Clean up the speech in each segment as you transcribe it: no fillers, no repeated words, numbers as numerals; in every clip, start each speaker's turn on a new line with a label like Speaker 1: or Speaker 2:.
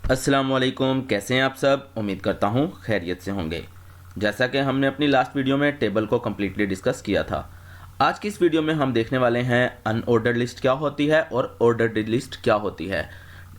Speaker 1: अस्सलामुअलैकुम, कैसे हैं आप सब। उम्मीद करता हूं खैरियत से होंगे। जैसा कि हमने अपनी लास्ट वीडियो में टेबल को कम्प्लीटली डिस्कस किया था, आज की इस वीडियो में हम देखने वाले हैं अनऑर्डर्ड लिस्ट क्या होती है और ऑर्डर्ड लिस्ट क्या होती है।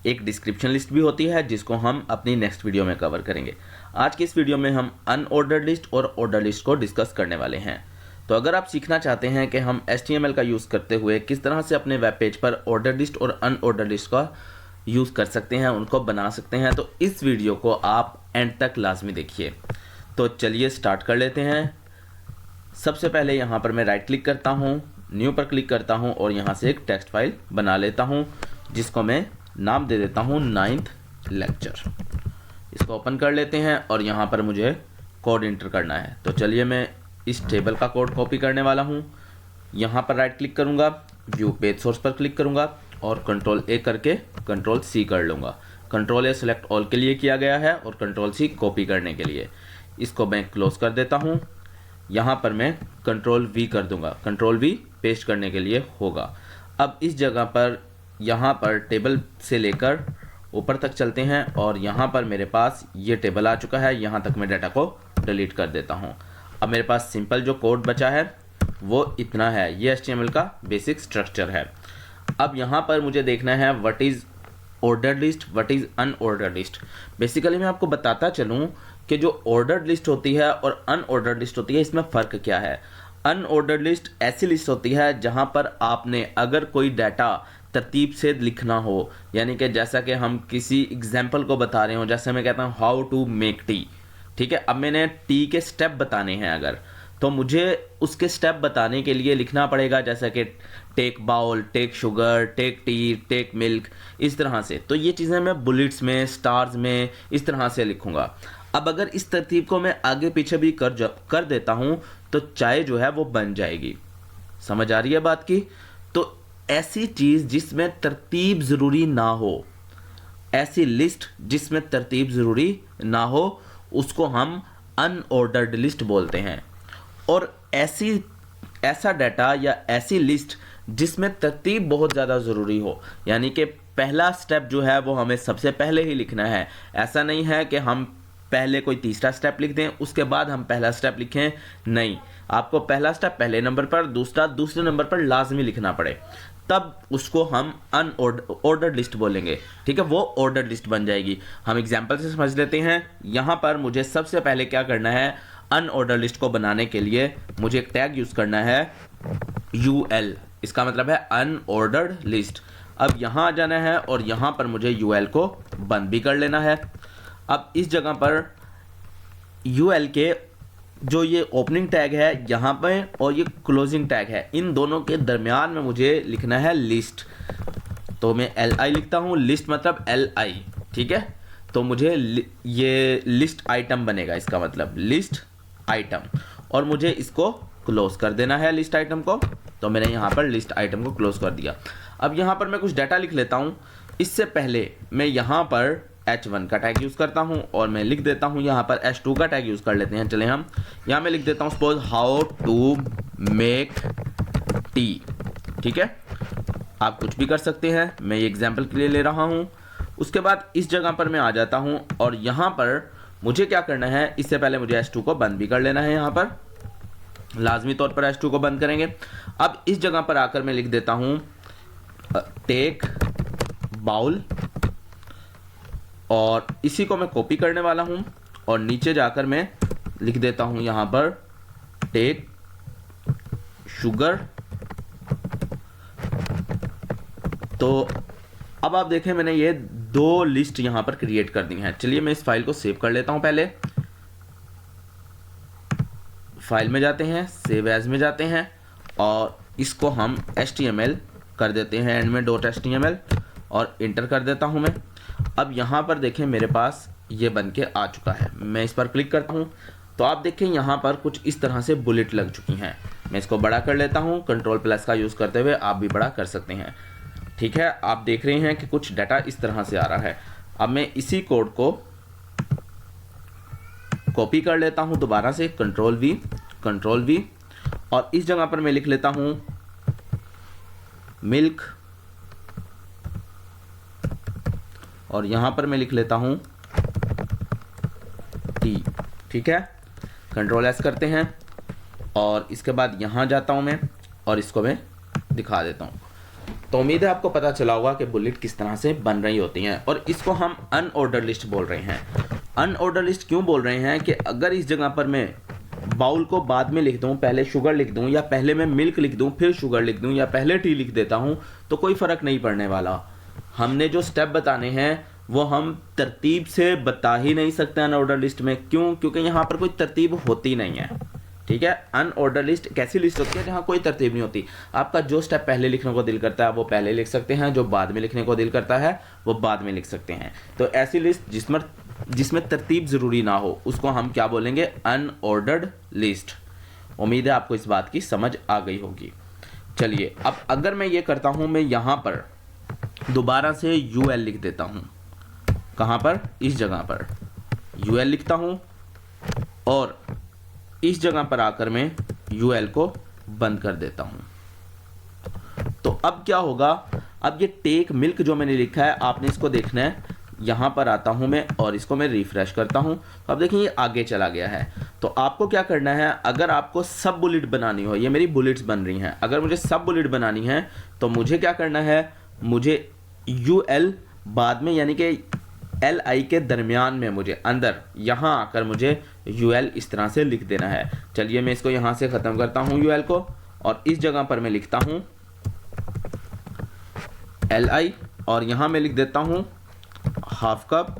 Speaker 1: एक डिस्क्रिप्शन लिस्ट भी होती है जिसको हम अपनी नेक्स्ट वीडियो में कवर करेंगे। आज की इस वीडियो में हम अनऑर्डर्ड लिस्ट और ऑर्डर लिस्ट को डिस्कस करने वाले हैं। तो अगर आप सीखना चाहते हैं कि हम HTML का यूज़ करते हुए किस तरह से अपने वेब पेज पर ऑर्डर लिस्ट और अनऑर्डर लिस्ट का यूज़ कर सकते हैं, उनको बना सकते हैं, तो इस वीडियो को आप एंड तक लाजमी देखिए। तो चलिए स्टार्ट कर लेते हैं। सबसे पहले यहाँ पर मैं राइट क्लिक करता हूँ, न्यू पर क्लिक करता हूँ और यहाँ से एक टेक्स्ट फाइल बना लेता हूँ जिसको मैं नाम दे देता हूँ 9th लेक्चर। इसको ओपन कर लेते हैं और यहाँ पर मुझे कोड इंटर करना है। तो चलिए मैं इस टेबल का कोड कॉपी करने वाला हूँ। यहाँ पर राइट क्लिक करूँगा, व्यू पेज सोर्स पर क्लिक करूँगा और Ctrl+A करके Ctrl+C कर लूँगा। Ctrl+A सेलेक्ट ऑल के लिए किया गया है और Ctrl+C कॉपी करने के लिए। इसको मैं क्लोज कर देता हूँ। यहाँ पर मैं Ctrl+V कर दूँगा, Ctrl+V पेस्ट करने के लिए होगा। अब इस जगह पर यहाँ पर टेबल से लेकर ऊपर तक चलते हैं और यहाँ पर मेरे पास ये टेबल आ चुका है। यहाँ तक मैं डाटा को डिलीट कर देता हूँ। अब मेरे पास सिंपल जो कोड बचा है वो इतना है। ये HTML का बेसिक स्ट्रक्चर है। अब यहाँ पर मुझे देखना है what is ordered list, what is unordered list. Basically मैं आपको बताता चलूँ कि जो ऑर्डर्ड लिस्ट होती है और अनऑर्डर्ड लिस्ट होती है, इसमें फ़र्क क्या है। अनऑर्डर्ड लिस्ट ऐसी लिस्ट होती है जहाँ पर आपने अगर कोई डाटा तरतीब से लिखना हो, यानी कि जैसा कि हम किसी एग्जाम्पल को बता रहे हो, जैसे मैं कहता हूँ हाउ टू मेक टी, ठीक है। अब मैंने टी के स्टेप बताने हैं अगर, तो मुझे उसके स्टेप बताने के लिए लिखना पड़ेगा, जैसा कि take bowl, take sugar, take tea, take milk, इस तरह से। तो ये चीज़ें मैं बुलेट्स में, स्टार्स में इस तरह से लिखूंगा। अब अगर इस तरतीब को मैं आगे पीछे भी कर देता हूँ तो चाय जो है वो बन जाएगी। समझ आ रही है बात की। तो ऐसी चीज़ जिसमें तरतीब ज़रूरी ना हो, ऐसी लिस्ट जिसमें तरतीब ज़रूरी ना हो, उसको हम अनऑर्डर्ड लिस्ट बोलते हैं। और ऐसा डाटा या ऐसी लिस्ट जिसमें तरतीब बहुत ज़्यादा ज़रूरी हो, यानी कि पहला स्टेप जो है वो हमें सबसे पहले ही लिखना है। ऐसा नहीं है कि हम पहले कोई तीसरा स्टेप लिख दें उसके बाद हम पहला स्टेप लिखें, नहीं। आपको पहला स्टेप पहले नंबर पर, दूसरा दूसरे नंबर पर लाजमी लिखना पड़े, तब उसको हम अनऑर्डर्ड लिस्ट बोलेंगे, ठीक है। वो ऑर्डर्ड लिस्ट बन जाएगी। हम एग्जाम्पल से समझ लेते हैं। यहाँ पर मुझे सबसे पहले क्या करना है, अनऑर्डर लिस्ट को बनाने के लिए मुझे एक टैग यूज़ करना है UL। इसका मतलब है अनऑर्डर्ड लिस्ट। अब यहाँ आ जाना है और यहाँ पर मुझे UL को बंद भी कर लेना है। अब इस जगह पर UL के जो ये ओपनिंग टैग है यहाँ पे और ये क्लोजिंग टैग है, इन दोनों के दरमियान में मुझे लिखना है लिस्ट। तो मैं LI लिखता हूँ, लिस्ट मतलब LI, ठीक है। तो मुझे ये लिस्ट आइटम बनेगा, इसका मतलब लिस्ट आइटम, और मुझे इसको क्लोज कर देना है लिस्ट आइटम को। तो मैंने यहाँ पर लिस्ट आइटम को क्लोज कर दिया। अब यहाँ पर मैं कुछ डाटा लिख लेता हूँ। इससे पहले मैं यहाँ पर H1 का टैग यूज़ करता हूँ और मैं लिख देता हूँ, यहाँ पर H2 का टैग यूज़ कर लेते हैं। चले हम यहाँ मैं लिख देता हूँ suppose how to make tea, ठीक है। आप कुछ भी कर सकते हैं, मैं ये एग्जाम्पल के लिए ले रहा हूँ। उसके बाद इस जगह पर मैं आ जाता हूँ और यहाँ पर मुझे क्या करना है, इससे पहले मुझे H2 को बंद भी कर लेना है। यहाँ पर लाजमी तौर पर H2 को बंद करेंगे। अब इस जगह पर आकर मैं लिख देता हूँ टेक बाउल, और इसी को मैं कॉपी करने वाला हूँ और नीचे जाकर मैं लिख देता हूँ यहाँ पर टेक शुगर। तो अब आप देखें मैंने ये दो लिस्ट यहाँ पर क्रिएट कर दी हैं। चलिए मैं इस फाइल को सेव कर लेता हूँ। पहले फाइल में जाते हैं, सेव एज में जाते हैं और इसको हम HTML कर देते हैं एंड में .html और इंटर कर देता हूँ मैं। अब यहाँ पर देखें मेरे पास ये बन के आ चुका है। मैं इस पर क्लिक करता हूँ तो आप देखें यहाँ पर कुछ इस तरह से बुलेट लग चुकी हैं। मैं इसको बड़ा कर लेता हूँ, Ctrl+ का यूज़ करते हुए आप भी बड़ा कर सकते हैं, ठीक है। आप देख रहे हैं कि कुछ डाटा इस तरह से आ रहा है। अब मैं इसी कोड को कॉपी कर लेता हूं दोबारा से, Ctrl+V और इस जगह पर मैं लिख लेता हूं मिल्क और यहाँ पर मैं लिख लेता हूँ टी। ठीक है, कंट्रोल एस करते हैं और इसके बाद यहाँ जाता हूँ मैं और इसको मैं दिखा देता हूँ। तो उम्मीद है आपको पता चला होगा कि बुलेट किस तरह से बन रही होती हैं, और इसको हम अनऑर्डर लिस्ट बोल रहे हैं। अनऑर्डर लिस्ट क्यों बोल रहे हैं कि अगर इस जगह पर मैं बाउल को बाद में लिख दूं, पहले शुगर लिख दूं, या पहले मैं मिल्क लिख दूं फिर शुगर लिख दूं, या पहले टी लिख देता हूं, तो कोई फ़र्क नहीं पड़ने वाला। हमने जो स्टेप बताने हैं वो हम तरतीब से बता ही नहीं सकते अनऑर्डर लिस्ट में। क्यों? क्योंकि यहाँ पर कोई तरतीब होती नहीं है। ठीक है, अनऑर्डर लिस्ट एक ऐसी लिस्ट होती है जहाँ कोई तरतीब नहीं होती। आपका जो स्टेप पहले लिखने को दिल करता है वो पहले लिख सकते हैं, जो बाद में लिखने को दिल करता है वो बाद में लिख सकते हैं। तो ऐसी लिस्ट जिसमें तरतीब ज़रूरी ना हो उसको हम क्या बोलेंगे? Unordered list. उम्मीद है आपको इस बात की समझ आ गई होगी। चलिए, अब अगर मैं ये करता हूँ, मैं यहाँ पर दोबारा से यूएल लिख देता हूँ। कहाँ पर? इस जगह पर यूएल लिखता हूँ और इस जगह पर आकर मैं यूएल को बंद कर देता हूँ। तो अब क्या होगा? अब ये टेक मिल्क जो मैंने लिखा है आपने इसको देखना है। यहाँ पर आता हूँ मैं और इसको मैं रिफ्रेश करता हूँ। अब देखिए ये आगे चला गया है। तो आपको क्या करना है, अगर आपको सब बुलेट बनानी हो, ये मेरी बुलेट्स बन रही हैं, अगर मुझे सब बुलेट बनानी है तो मुझे क्या करना है, मुझे यूएल बाद में यानी कि एल आई के दरमियान में मुझे अंदर यहाँ आकर मुझे यूएल इस तरह से लिख देना है। चलिए मैं इसको यहाँ से ख़त्म करता हूँ यूएल को, और इस जगह पर मैं लिखता हूँ एल आई और यहाँ मैं लिख देता हूँ हाफ कप।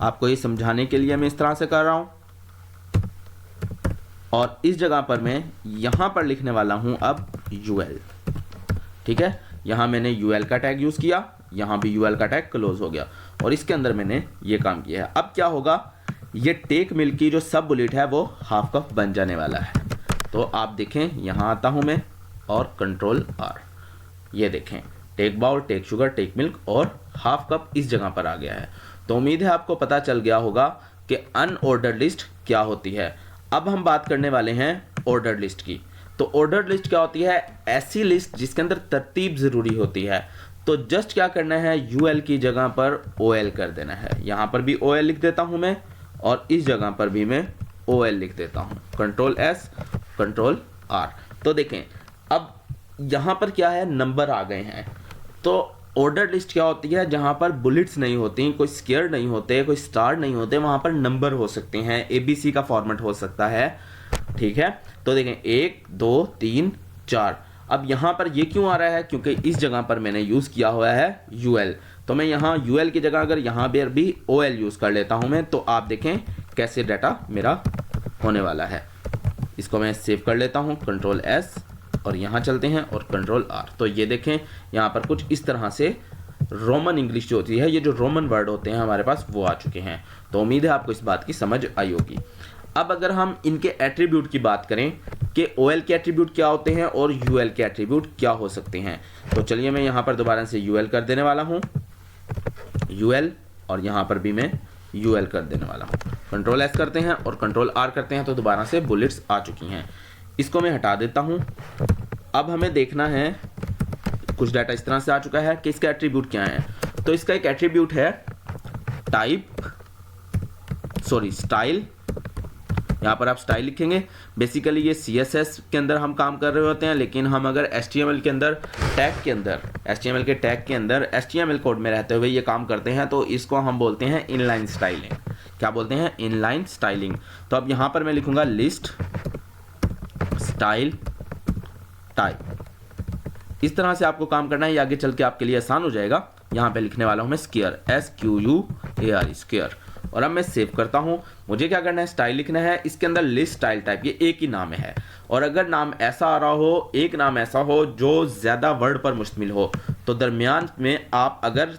Speaker 1: आपको ये समझाने के लिए मैं इस तरह से कर रहा हूँ। और इस जगह पर मैं यहाँ पर लिखने वाला हूँ अब यूएल। ठीक है, यहाँ मैंने यूएल का टैग यूज़ किया, यहाँ भी यूएल का टैग क्लोज हो गया और इसके अंदर मैंने ये काम किया है। अब क्या होगा, ये टेक मिल्क की जो सब बुलेट है वो हाफ कप बन जाने वाला है। तो आप देखें, यहाँ आता हूँ मैं और कंट्रोल आर, ये देखें take bowl, take sugar, take milk और हाफ कप इस जगह पर आ गया है। तो उम्मीद है आपको पता चल गया होगा कि अनऑर्डर्ड लिस्ट क्या होती है। अब हम बात करने वाले हैं ऑर्डर्ड लिस्ट की। तो ऑर्डर्ड लिस्ट क्या होती है? ऐसी लिस्ट जिसके अंदर तरतीब ज़रूरी होती है। तो जस्ट क्या करना है, यूएल की जगह पर ओएल कर देना है। यहाँ पर भी ओएल लिख देता हूँ मैं और इस जगह पर भी मैं ओएल लिख देता हूँ। Control S, control R. तो देखें अब यहाँ पर क्या है, नंबर आ गए हैं। तो ऑर्डर लिस्ट क्या होती है? जहाँ पर बुलेट्स नहीं होती, कोई स्क्वायर नहीं होते, कोई स्टार नहीं होते, वहाँ पर नंबर हो सकते हैं, एबीसी का फॉर्मेट हो सकता है। ठीक है, तो देखें 1 2 3 4। अब यहाँ पर ये क्यों आ रहा है? क्योंकि इस जगह पर मैंने यूज़ किया हुआ है यूएल। तो मैं यहाँ यूएल की जगह अगर यहाँ पर भी ओएल यूज़ कर लेता हूँ मैं, तो आप देखें कैसे डाटा मेरा होने वाला है। इसको मैं सेव कर लेता हूँ, कंट्रोल एस और यहाँ चलते हैं और कंट्रोल आर। तो ये देखें यहाँ पर कुछ इस तरह से रोमन इंग्लिश जो होती है, ये जो रोमन वर्ड होते हैं हमारे पास वो आ चुके हैं। तो उम्मीद है आपको इस बात की समझ आई होगी। अब अगर हम इनके एट्रीब्यूट की बात करें कि ओएल के एट्रीब्यूट क्या होते हैं और यूएल के एट्रीब्यूट क्या हो सकते हैं, तो चलिए मैं यहाँ पर दोबारा से यूएल कर देने वाला हूँ, यूएल, और यहाँ पर भी मैं यूएल कर देने वाला हूँ। कंट्रोल एस करते हैं और कंट्रोल आर करते हैं तो दोबारा से बुलेट्स आ चुकी हैं। इसको मैं हटा देता हूँ। अब हमें देखना है, कुछ डाटा इस तरह से आ चुका है कि इसका एट्रीब्यूट क्या है। तो इसका एक एट्रीब्यूट है स्टाइल। यहाँ पर आप स्टाइल लिखेंगे। बेसिकली ये CSS के अंदर हम काम कर रहे होते हैं, लेकिन हम अगर HTML के अंदर HTML के टैग के अंदर HTML कोड में रहते हुए ये काम करते हैं तो इसको हम बोलते हैं इनलाइन स्टाइलिंग। क्या बोलते हैं? Inline styling. तो अब यहाँ पर मैं लिखूंगा लिस्ट स्टाइल टाइप। इस तरह से आपको काम करना है, ये आगे चल के आपके लिए आसान हो जाएगा। यहाँ पे लिखने वाला हूँ मैं स्क्वायर, SQUAR स्क्वायर, और अब मैं सेव करता हूँ। मुझे क्या करना है, स्टाइल लिखना है। इसके अंदर लिस्ट स्टाइल टाइप, ये एक ही नाम है, और अगर नाम ऐसा आ रहा हो, एक नाम ऐसा हो जो ज़्यादा वर्ड पर मुश्तमिल हो, तो दरमियान में आप अगर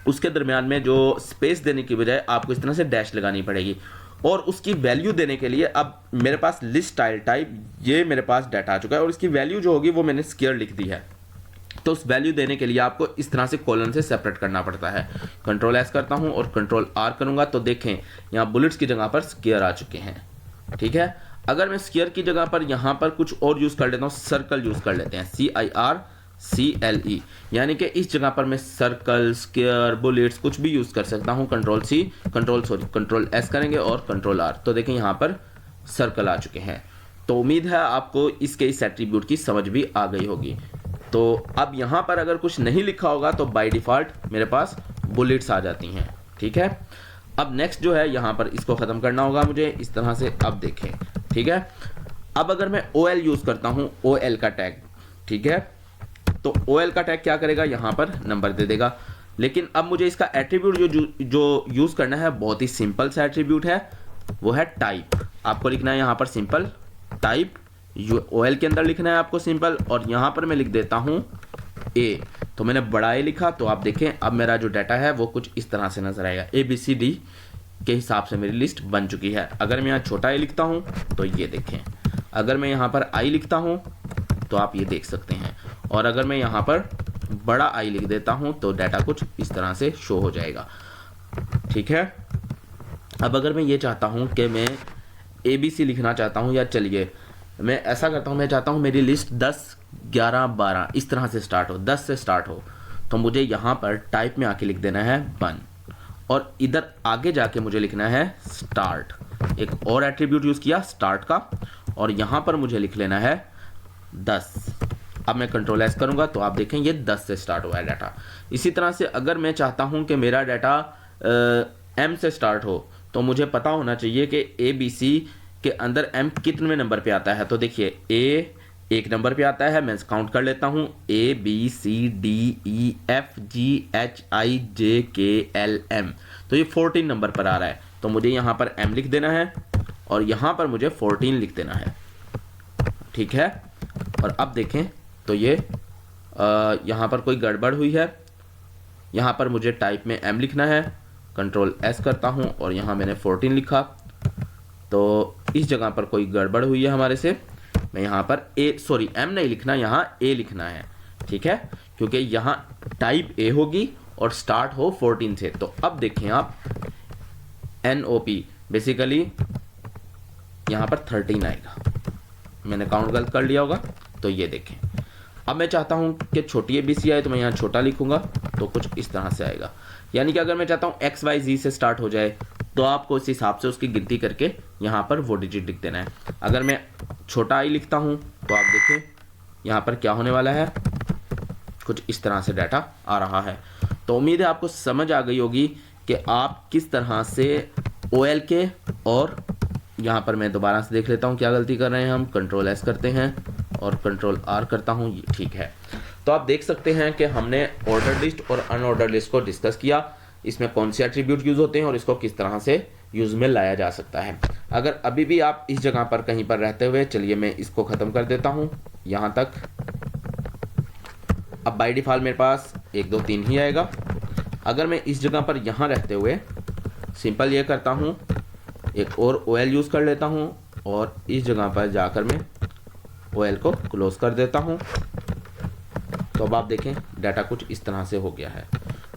Speaker 1: उसके दरमियान में जो स्पेस देने की बजाय आपको इस तरह से डैश लगानी पड़ेगी। और उसकी वैल्यू देने के लिए अब मेरे पास लिस्ट स्टाइल टाइप, ये मेरे पास डाटा आ चुका है और इसकी वैल्यू जो होगी वो मैंने स्क्वायर लिख दी है। तो उस वैल्यू देने के लिए आपको इस तरह से कॉलन से सेपरेट करना पड़ता है। कंट्रोल एस करता हूं और कंट्रोल आर करूंगा तो देखें यहाँ बुलेट्स की जगह पर स्क्वायर आ चुके हैं। ठीक है, अगर मैं स्क्वायर की जगह पर यहाँ पर कुछ और यूज़ कर लेता हूँ, सर्कल यूज़ कर लेते हैं, CIR CLE, यानी कि इस जगह पर मैं सर्कल, स्क्वायर, बुलेट्स कुछ भी यूज़ कर सकता हूँ। कंट्रोल S करेंगे और कंट्रोल R, तो देखें यहाँ पर सर्कल आ चुके हैं। तो उम्मीद है आपको इसके इस एट्रीब्यूट की समझ भी आ गई होगी। तो अब यहाँ पर अगर कुछ नहीं लिखा होगा तो बाय डिफ़ॉल्ट मेरे पास बुलेट्स आ जाती हैं, ठीक है। अब नेक्स्ट जो है यहाँ पर इसको ख़त्म करना होगा मुझे इस तरह से। अब देखें, ठीक है। अब अगर मैं OL यूज़ करता हूँ, OL का टैग, ठीक है, तो OL का टैग क्या करेगा, यहाँ पर नंबर दे देगा। लेकिन अब मुझे इसका एट्रीब्यूट जो यूज़ करना है बहुत ही सिंपल सा एट्रीब्यूट है, वो है टाइप। आपको लिखना है यहाँ पर सिंपल टाइप, OL के अंदर लिखना है आपको सिंपल, और यहाँ पर मैं लिख देता हूँ A। तो मैंने बड़ा A लिखा, तो आप देखें अब मेरा जो डाटा है वो कुछ इस तरह से नजर आएगा। ABCD के हिसाब से मेरी लिस्ट बन चुकी है। अगर मैं यहाँ छोटा a लिखता हूँ तो ये देखें, अगर मैं यहाँ पर I लिखता हूँ तो आप ये देख सकते हैं, और अगर मैं यहाँ पर बड़ा I लिख देता हूँ तो डाटा कुछ इस तरह से शो हो जाएगा, ठीक है। अब अगर मैं ये चाहता हूँ कि मैं ABC लिखना चाहता हूँ, या चलिए मैं ऐसा करता हूँ, मैं चाहता हूँ मेरी लिस्ट 10, 11, 12 इस तरह से स्टार्ट हो, 10 से स्टार्ट हो, तो मुझे यहाँ पर टाइप में आके लिख देना है 1, और इधर आगे जाके मुझे लिखना है स्टार्ट। एक और एट्रीब्यूट यूज़ किया स्टार्ट का, और यहाँ पर मुझे लिख लेना है 10। अब मैं कंट्रोल S करूँगा तो आप देखें ये 10 से स्टार्ट हुआ है डाटा। इसी तरह से अगर मैं चाहता हूँ कि मेरा डाटा M से स्टार्ट हो, तो मुझे पता होना चाहिए कि ABC के अंदर M कितने नंबर पे आता है। तो देखिए A 1 नंबर पे आता है, मैं काउंट कर लेता हूँ ABCDEFGHIJKLM, तो ये 14 नंबर पर आ रहा है। तो मुझे यहाँ पर M लिख देना है और यहाँ पर मुझे 14 लिख देना है, ठीक है। और अब देखें तो ये यहाँ पर कोई गड़बड़ हुई है। यहाँ पर मुझे टाइप में M लिखना है, कंट्रोल S करता हूँ और यहाँ मैंने 14 लिखा, तो इस जगह पर कोई गड़बड़ हुई है हमारे से। मैं यहाँ पर M नहीं लिखना, यहाँ A लिखना है, ठीक है, क्योंकि यहाँ टाइप A होगी और स्टार्ट हो 14 से। तो अब देखें आप NOP बेसिकली यहाँ पर 13 आएगा, मैंने काउंट गलत कर लिया होगा, तो ये देखें। अब मैं चाहता हूँ कि छोटी ABC आए, तो मैं यहाँ छोटा लिखूँगा तो कुछ इस तरह से आएगा। यानी कि अगर मैं चाहता हूँ XYZ से स्टार्ट हो जाए, तो आपको इस हिसाब से उसकी गिनती करके यहाँ पर वो डिजिट लिख देना है। अगर मैं छोटा I लिखता हूँ तो आप देखें यहाँ पर क्या होने वाला है, कुछ इस तरह से डाटा आ रहा है। तो उम्मीद है आपको समझ आ गई होगी कि आप किस तरह से OL के, और यहाँ पर मैं दोबारा से देख लेता हूँ क्या गलती कर रहे हैं हम। कंट्रोल S करते हैं और कंट्रोल R करता हूँ, ये ठीक है। तो आप देख सकते हैं कि हमने ऑर्डर लिस्ट और अनऑर्डर लिस्ट को डिस्कस किया, इसमें कौन से एट्रीब्यूट यूज़ होते हैं और इसको किस तरह से यूज़ में लाया जा सकता है। अगर अभी भी आप इस जगह पर कहीं पर रहते हुए, चलिए मैं इसको ख़त्म कर देता हूँ यहाँ तक। अब बाय डिफ़ॉल्ट मेरे पास 1 2 3 ही आएगा। अगर मैं इस जगह पर यहाँ रहते हुए सिंपल ये करता हूँ, एक और OL यूज़ कर लेता हूँ और इस जगह पर जाकर मैं OL को क्लोज कर देता हूँ, तो अब आप देखें डाटा कुछ इस तरह से हो गया है।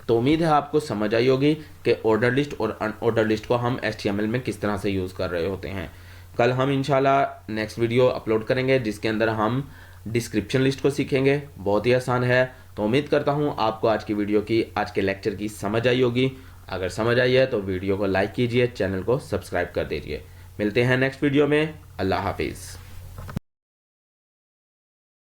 Speaker 1: तो उम्मीद है आपको समझ आई होगी कि ऑर्डर लिस्ट और अनऑर्डर लिस्ट को हम HTML में किस तरह से यूज़ कर रहे होते हैं। कल हम इंशाल्लाह नेक्स्ट वीडियो अपलोड करेंगे जिसके अंदर हम डिस्क्रिप्शन लिस्ट को सीखेंगे, बहुत ही आसान है। तो उम्मीद करता हूँ आपको आज की वीडियो की, आज के लेक्चर की समझ आई होगी। अगर समझ आई है तो वीडियो को लाइक कीजिए, चैनल को सब्सक्राइब कर दीजिए। मिलते हैं नेक्स्ट वीडियो में। अल्लाह हाफिज़।